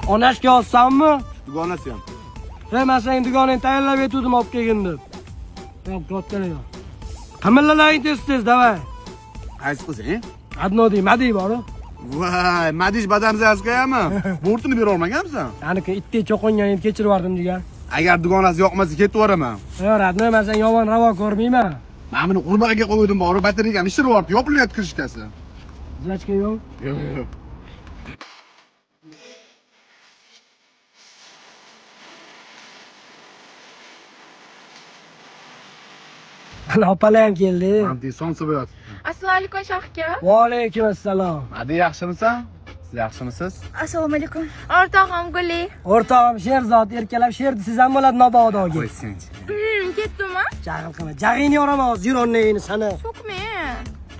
Onashga olsanmi? Dugonasi ham. Men sening dugoningni tayyorlab aytdim olib kelgin deb. Yo'q, ko'tgani yo'q. Qimillaring tez, davay. Qaysi qilsang? Adnodi, Madi bor-ku. Voy, Madish badamzazgami? Bortini bera olmaganmisan? Ya'ni itdek cho'qinganingni kechirib yubordim degan. Agar dugonasi yoqmasa ketib boraman. Yo'q, Adno, men sen yomon ravo ko'rmayman. Men buni qurbaqaga qo'ydim, bor, batareyga ham ishtirib yubordi, yopilyapti kirishkasi. Zachka yo'q. Yo'q. Opalar ham keldi. Anti son so'rayapti. Assalomu alaykum shoh aka. Va alaykum assalom. Madi yaxshimisan? Siz yaxshimisiz? Assalomu alaykum. O'rtog'im Guli. O'rtog'im Sherzod erkalab sherdi, siz ham bo'ladi Nobodoga. Qo'ysinchi. Ketdimi? Jag'il qilma. Jag'ingni yoraman hozir, yur onnayini sana. Yo'qmi?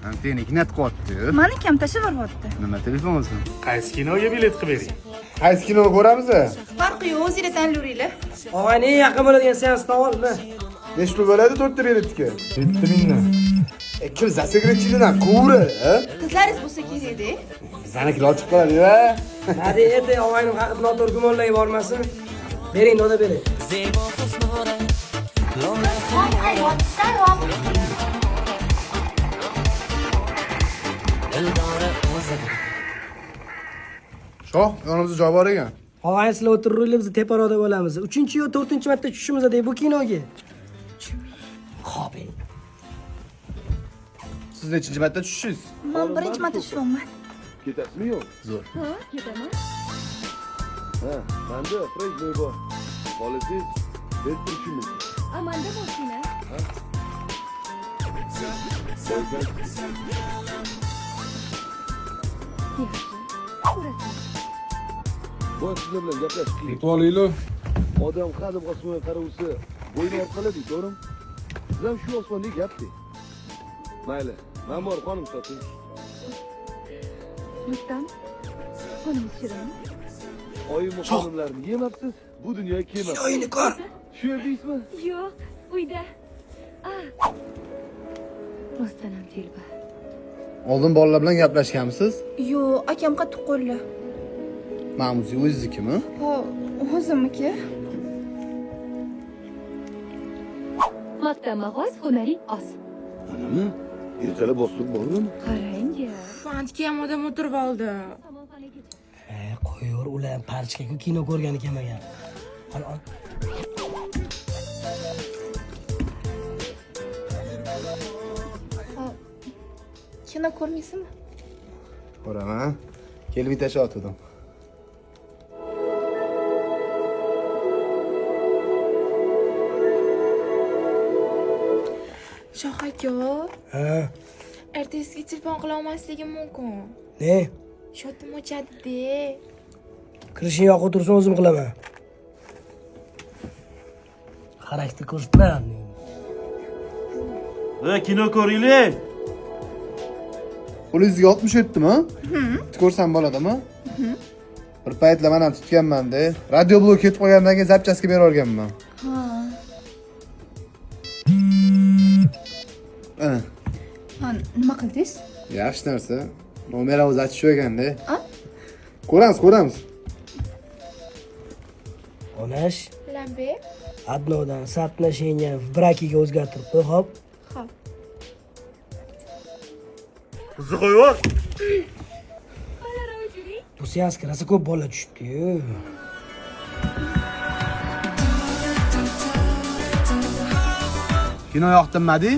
Anteni ignat qo'yapti. Mani kam tashlab yuboryapti. Nima telefon bo'lsin? Qaysi kinoga bilet qilib bering? Qaysi kinoni ko'ramiz? Farqi yo'q, o'zingizlar tanlayveringlar. Og'ayni eng yaqin bo'ladigan seansdan olma. Nechta bo'ladi 4 biletga? 7 mingdan. Kim zasegrechilidan ko'ra, ha? Qizlaringiz bo'lsa kerak-da. Bizanikilar ochiq qoladi-ya. Hadi eti og'aynim haqida noto'g'ri gumonlarga bormasin. Bering, doda bering. Shoh, yonimizda joy bor ekan. Og'ayni sizlar o'tiringlar, biz teparoqda bo'lamiz. 3-chi yo 4-chi marta tushishimiz edi bu kinoga. Xo'p. Siz nechinchi marta tushishingiz? Men birinchi marta tushyapman. Ketasizmi yo'q? Zo'r. Ha, ketaman. Ha, menda proyekt bor. Politsiz, bet turishimiz. Amanda mashina. Boy sizlar bilan gaplashib keling. To'g'rimi? Odam qadib osmonga qaravsa, bo'yni orqaladi, to'g'rimi? Siz ham shu osmondagi gapdi. Mayli, men bor qonim soting. Rustam, qo'lim shirin. Oyim xonimlarni yemabsiz, bu dunyoga kelmabsiz. Oyini ko'r. Shu yerdaysizmi? Yo'q, uyda. Rostdanam telba. Oldin bolalar bilan gaplashganmisiz? Yo'q, akam qattiq qo'llar. Ma'muzi o'zizikimi? Ha, o'zimniki. Maktab mag'oz hunariy oz. Nima? Ertalab bostirib bormi? Qarang-a. Fantga ham odam o'tirib oldi. Qo'yur, ular parchka-ku kino ko'rgani kelmagan. Ol. Kino ko'rmaysizmi? Ko'raman. Kelib bittacha otdim. Shoh aka. Ha, Ertasiga telefon qila olmasligim mumkin. ne? Shotim o'chadi-da. Kirishing yo'q o'tirsin, o'zim qilaman. Xarakter ko'rsatma. Kino ko'ringlar. Qo'lingizga 67 mi? Ko'rsam bo'ladimi? Bir paytlar men ham tutganman-da. Radio blok ketib qolgandan keyin zapchasiga berib olganman. Ha, nima qildingiz? Yaxshi narsa. Nomerni o'zi ochib qo'yganda. Ko'ramiz. Onash, Lambe. Adnodan satnashingni brakiga o'zgartirib qo'y, xo'p? Xo'p. Qizni qo'yib. Bu seansga rosa ko'p bola tushibdi-yu. Kino yoqdimadi?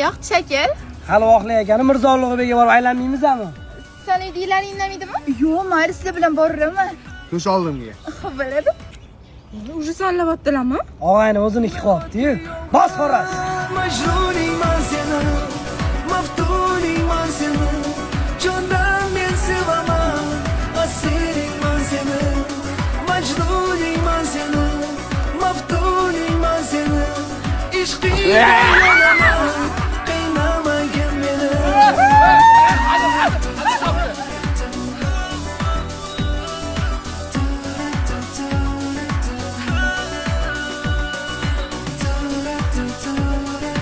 Yo'q, shakar. Hali oxlayotgani Mirzo Ulug'bekga borib aylanmaymizmi? Sen uydagilaring indaydimi? Yo'q, mayli sizlar bilan boraman. Ko'sh oldimga. Xo'p, bo'ladi. Уже sanlayaptilarmi? Og'ayni o'ziniki qolibdi-yu. Bos xo'ras. Majnuningman seni, maftuningman seni, jondan men sevaman, asiringman seni, majnuningman seni, maftuningman seni, ishqingga yonaman, qiynamagin meni.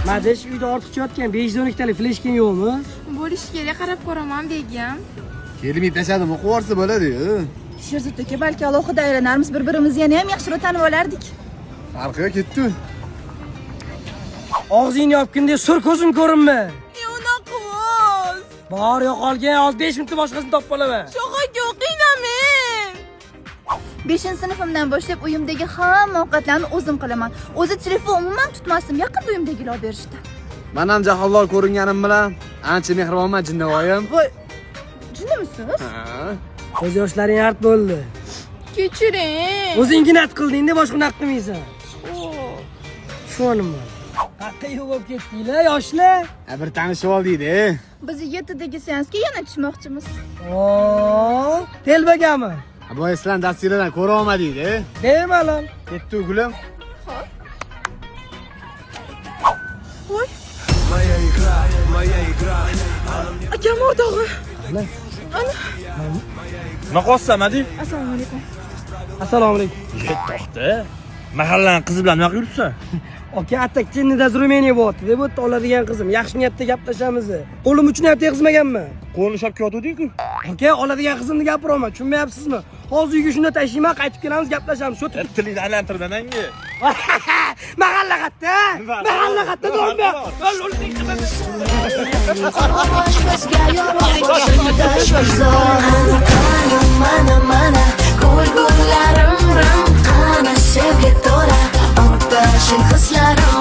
Madish uyda ortiqcha yotgan 512 talik fleshking yo'qmi? Bo'lish kerak, qarab ko'raman begim. Kelmay tashladim, o'qib borsa bo'ladi-yu. Sherzod aka, balki alohida aylanarmiz, bir-birimizni yana ham yaxshiroq tanib olardik. Farqiga ketdi. Og'zingni yopgin deb sur ko'zim ko'rinma. Unaqa emas. Bor yo'qolgan, hozir 5 minutda boshqasini topib olaman. Shog'aga o'qiyman. 5-sinfimdan boshlab uyimdagi hamma ovqatlarni o'zim qilaman. O'zi telefon umuman tutmasdim, yaqinda uyimdagilar berishdi. Men ham jahonlar ko'ringanim bilan ancha mehribonman jinnavoyim. Voy, jinnimisiz? Ko'z yoshlaring art bo'ldi. Kechiring. O'zingni nat qilding-da, boshqa nat qilmaysan. Sho'nimi? Qaqqa yo'g'ib ketdinglar, yoshlar. Bir tanishib oldingda. Biz 7dagi seansga yana tushmoqchimiz. Telbagami? Bu sizlar dasturlardan ko'ra olmadingda. Bemalol. Ketdi o'g'lim. Voy. Akam o'rtog'i. Nima qilyapsan, Madi? Assalomu alaykum. Assalomu alaykum. To'xta. Mahallaning qizi bilan nima yuribsan? Aka, atak chinnida Ruminiya bo'lyapti deb o'tdi oladigan qizim. Yaxshi niyatda gaplashamiz. Qo'lim uchun ham tegizmaganman. Qo'lni shapka yotuvding-ku. Aka, oladigan qizimni gapiryapman, tushunmayapsizmi? Hozir uyga shunda tashlayman, qaytib kelamiz, gaplashamiz. Shu Tilingni aylantirdan anga. mahalla qatta. Mahalla qatta do'mba. Mana ko'rgularim ram qana sevgi to'la otashin hislarim